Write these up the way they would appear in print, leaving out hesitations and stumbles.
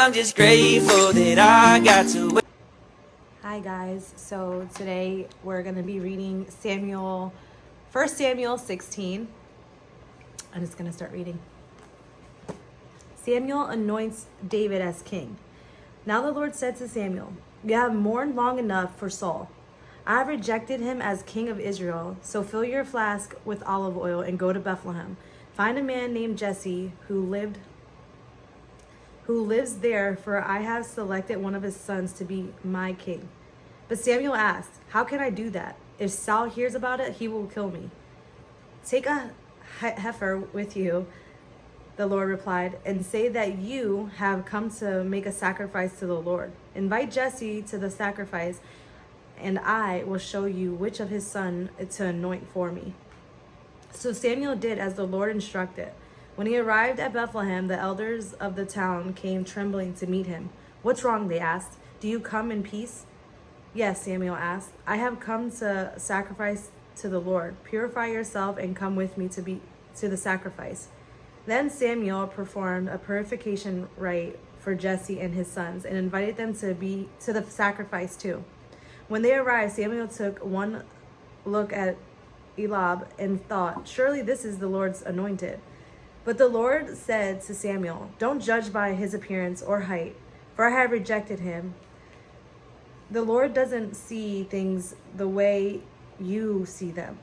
I'm just grateful that I got to. Hi guys, so today we're going to be reading 1 Samuel 16. I'm just going to start reading. Samuel anoints David as king. Now the Lord said to Samuel, "You have mourned long enough for Saul. I have rejected him as king of Israel, so fill your flask with olive oil and go to Bethlehem. Find a man named Jesse who lives there, for I have selected one of his sons to be my king." But Samuel asked, "How can I do that? If Saul hears about it, he will kill me." "Take a heifer with you," the Lord replied, "and say that you have come to make a sacrifice to the Lord. Invite Jesse to the sacrifice, and I will show you which of his sons to anoint for me." So Samuel did as the Lord instructed. When he arrived at Bethlehem, the elders of the town came trembling to meet him. "What's wrong?" they asked. "Do you come in peace?" "Yes," Samuel asked. "I have come to sacrifice to the Lord. Purify yourself and come with me to the sacrifice." Then Samuel performed a purification rite for Jesse and his sons and invited them to the sacrifice too. When they arrived, Samuel took one look at Eliab and thought, "Surely this is the Lord's anointed." But the Lord said to Samuel, "Don't judge by his appearance or height, for I have rejected him." The Lord doesn't see things the way you see them.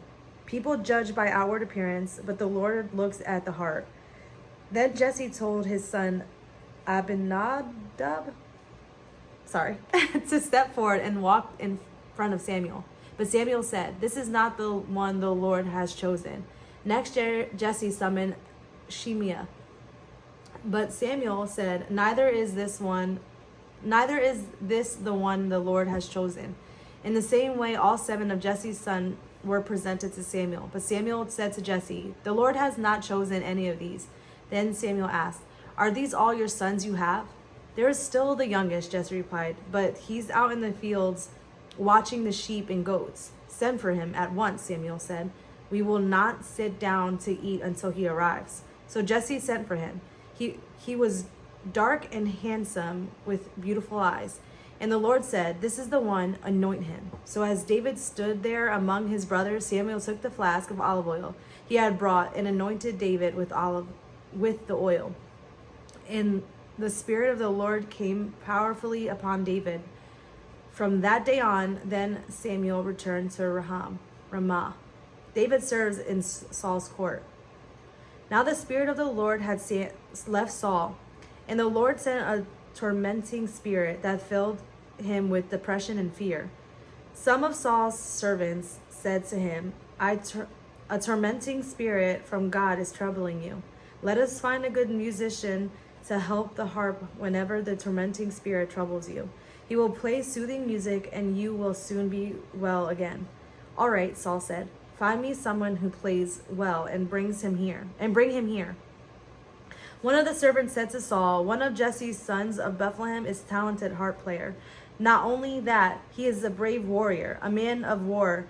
People judge by outward appearance, but the Lord looks at the heart. Then Jesse told his son Abinadab, to step forward and walk in front of Samuel. But Samuel said, "This is not the one the Lord has chosen." Next year, Jesse summoned Shimea. But Samuel said, Neither is this the one the Lord has chosen." In the same way, all 7 of Jesse's sons were presented to Samuel. But Samuel said to Jesse, "The Lord has not chosen any of these." Then Samuel asked, "Are these all your sons you have?" "There is still the youngest," Jesse replied, "but he's out in the fields watching the sheep and goats." "Send for him at once," Samuel said. "We will not sit down to eat until he arrives." So Jesse sent for him. He was dark and handsome with beautiful eyes. And the Lord said, "This is the one, anoint him." So as David stood there among his brothers, Samuel took the flask of olive oil he had brought and anointed David with the oil. And the Spirit of the Lord came powerfully upon David. From that day on, then Samuel returned to Ramah. David serves in Saul's court. Now the Spirit of the Lord had left Saul, and the Lord sent a tormenting spirit that filled him with depression and fear. Some of Saul's servants said to him, "A tormenting spirit from God is troubling you. Let us find a good musician to help the harp whenever the tormenting spirit troubles you. He will play soothing music and you will soon be well again." "All right," Saul said. "Find me someone who plays well and bring him here." One of the servants said to Saul, "One of Jesse's sons of Bethlehem is a talented harp player. Not only that, he is a brave warrior, a man of war.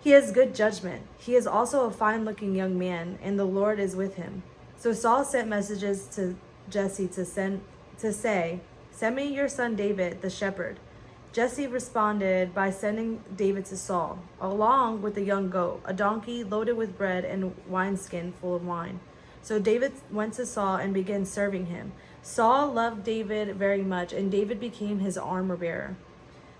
He has good judgment. He is also a fine-looking young man, and the Lord is with him." So Saul sent messages to Jesse to say, "Send me your son David, the shepherd." Jesse responded by sending David to Saul, along with a young goat, a donkey loaded with bread, and a wineskin full of wine. So David went to Saul and began serving him. Saul loved David very much, and David became his armor bearer.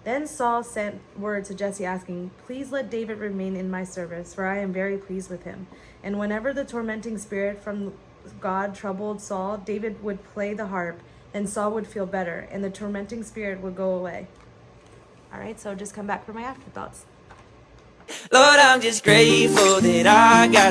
Then Saul sent word to Jesse asking, "Please let David remain in my service, for I am very pleased with him." And whenever the tormenting spirit from God troubled Saul, David would play the harp, and Saul would feel better, and the tormenting spirit would go away. All right, so just come back for my afterthoughts. Lord, I'm just grateful that I got